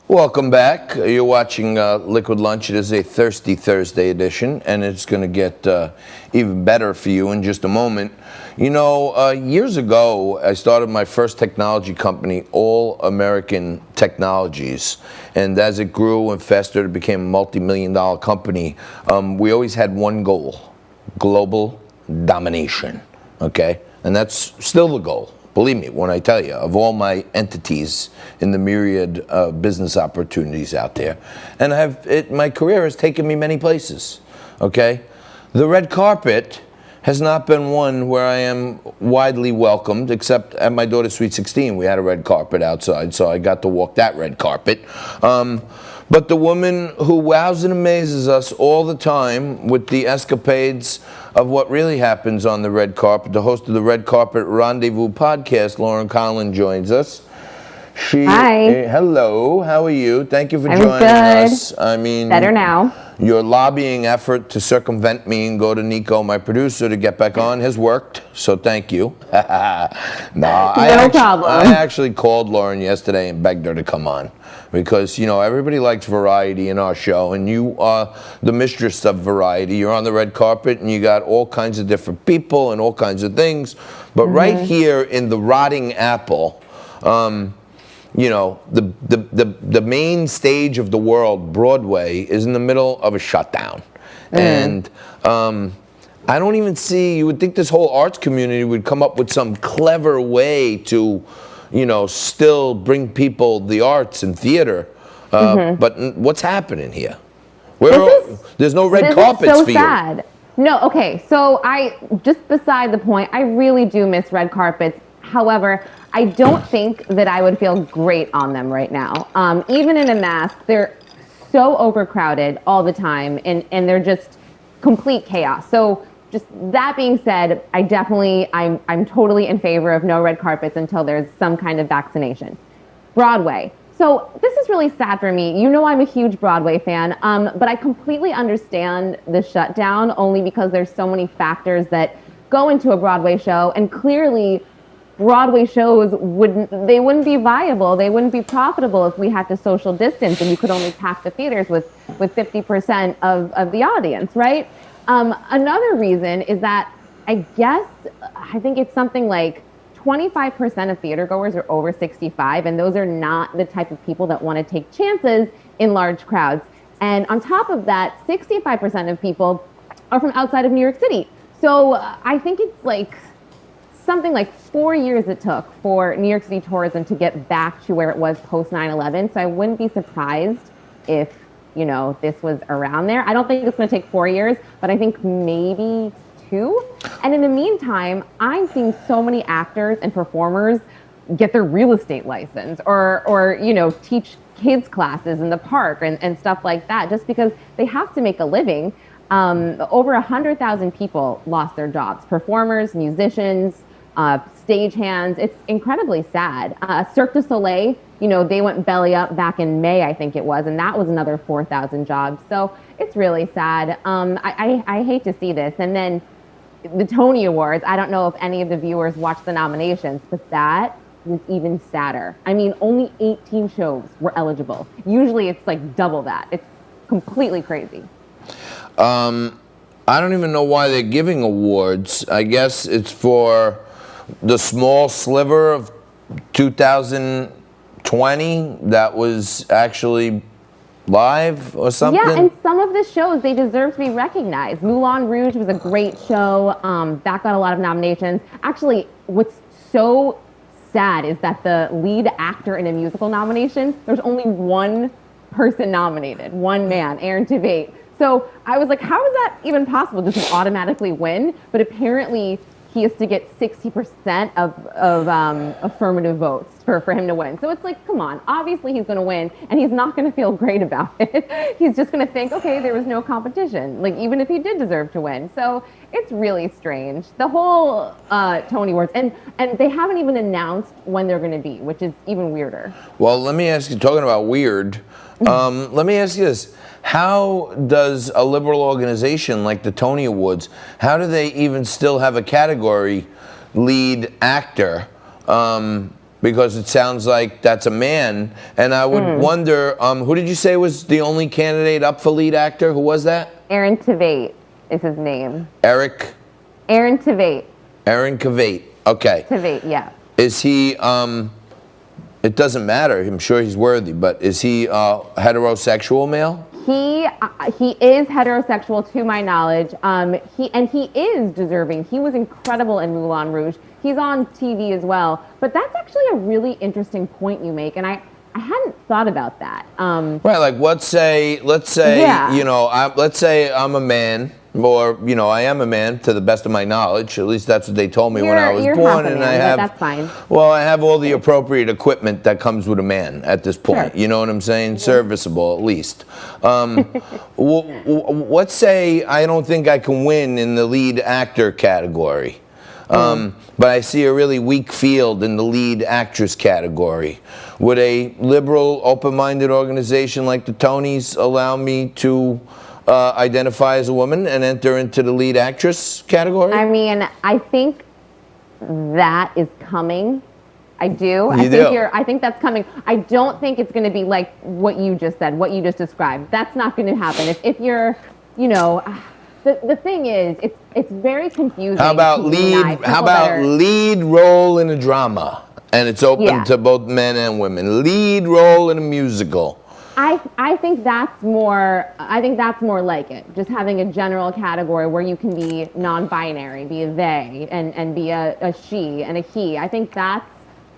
Welcome back. You're watching Liquid Lunch. It is a Thirsty Thursday edition, and it's going to get even better for you in just a moment. You know, years ago, I started my first technology company, All American Technologies. And as it grew and festered, it became a multi-million-dollar company. We always had one goal: global domination. Okay? And that's still the goal. Believe me when I tell you, of all my entities in the myriad business opportunities out there. And my career has taken me many places, okay? The red carpet has not been one where I am widely welcomed, except at my daughter's Sweet 16. We had a red carpet outside, so I got to walk that red carpet. But the woman who wows and amazes us all the time with the escapades of what really happens on the red carpet, the host of the Red Carpet Rendezvous podcast, Lauren Conlin, joins us. Hi. Hello, how are you? Thank you for I'm joining good. us. I mean, better now. Your lobbying effort to circumvent me and go to Nico, my producer, to get back on has worked, so thank you. No problem. I actually called Lauren yesterday and begged her to come on because, you know, everybody likes variety in our show, and you are the mistress of variety. You're on the red carpet, and you got all kinds of different people and all kinds of things. But right here in the rotting apple, you know, the main stage of the world, Broadway, is in the middle of a shutdown. And I don't even see, you would think this whole arts community would come up with some clever way to, you know, still bring people the arts and theater. But what's happening here? There's no red carpets so for sad. No, okay, so just beside the point, I really do miss red carpets. However, I don't think that I would feel great on them right now. Even in a mask, they're so overcrowded all the time, and they're just complete chaos. So just that being said, I'm totally in favor of no red carpets until there's some kind of vaccination. Broadway. So this is really sad for me. You know I'm a huge Broadway fan, but I completely understand the shutdown only because there's so many factors that go into a Broadway show, and clearly Broadway shows wouldn't be viable. They wouldn't be profitable if we had to social distance and you could only pack the theaters with 50% of the audience, right? Another reason is that I think it's something like 25% of theater goers are over 65, and those are not the type of people that want to take chances in large crowds. And on top of that, 65% of people are from outside of New York City. So I think it's like something like 4 years it took for New York City tourism to get back to where it was post 9/11. So I wouldn't be surprised if, you know, this was around there. I don't think it's going to take 4 years, but I think maybe 2. And in the meantime, I'm seeing so many actors and performers get their real estate license or you know, teach kids classes in the park and stuff like that, just because they have to make a living. Over 100,000 people lost their jobs, performers, musicians, stagehands. It's incredibly sad. Cirque du Soleil, you know, they went belly up back in May, I think it was, and that was another 4,000 jobs. So it's really sad. I hate to see this. And then the Tony Awards, I don't know if any of the viewers watched the nominations, but that was even sadder. I mean, only 18 shows were eligible. Usually it's like double that. It's completely crazy. I don't even know why they're giving awards. I guess it's for the small sliver of 2020 that was actually live or something. Yeah, and some of the shows, they deserve to be recognized. Moulin Rouge was a great show. That got a lot of nominations. Actually, what's so sad is that the lead actor in a musical nomination, there's only one person nominated, one man, Aaron Tveit. So I was like, how is that even possible? Does he automatically win? But apparently he has to get 60% of affirmative votes for him to win. So it's like, come on, obviously he's going to win, and he's not going to feel great about it. He's just going to think, okay, there was no competition, like even if he did deserve to win. So it's really strange. The whole Tony Awards, and they haven't even announced when they're going to be, which is even weirder. Well, let me ask you, talking about weird, let me ask you this. How does a liberal organization like the Tony Awards, how do they even still have a category lead actor? because it sounds like that's a man. And I would wonder, who did you say was the only candidate up for lead actor? Who was that? Aaron Tveit is his name. Aaron Tveit. Aaron Tveit. Okay. Tveit, yeah. Is he, it doesn't matter, I'm sure he's worthy, but is he heterosexual male? He is heterosexual to my knowledge. He is deserving. He was incredible in Moulin Rouge. He's on TV as well. But that's actually a really interesting point you make, and I hadn't thought about that. Right, like let's say Yeah. you know, let's say I'm a man, or you know, I am a man to the best of my knowledge. At least that's what they told me when I was You're born, half a and man, I but have that's fine. Well, I have all the appropriate equipment that comes with a man at this point. Sure. You know what I'm saying? Serviceable at least. Let's say I don't think I can win in the lead actor category. But I see a really weak field in the lead actress category. Would a liberal, open-minded organization like the Tonys allow me to identify as a woman and enter into the lead actress category? I mean, I think that is coming. I do. I think that's coming. I don't think it's going to be like what you just said, what you just described. That's not going to happen. If you're, you know, the thing is, it's very confusing. How about lead role in a drama? And it's open to both men and women. Lead role in a musical. I think that's more. I think that's more like it. Just having a general category where you can be non-binary, be a they, and be a she and a he. I think that's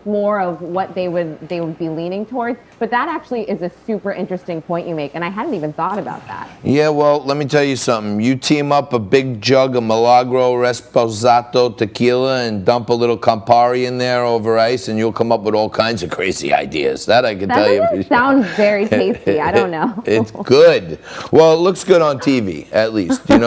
more of what they would be leaning towards. But that actually is a super interesting point you make, and I hadn't even thought about that. Yeah, well, let me tell you something. You team up a big jug of Milagro Resposado tequila and dump a little Campari in there over ice, and you'll come up with all kinds of crazy ideas. That I can tell you. That sounds very tasty. I don't know. It's good. Well, it looks good on TV, at least. You know.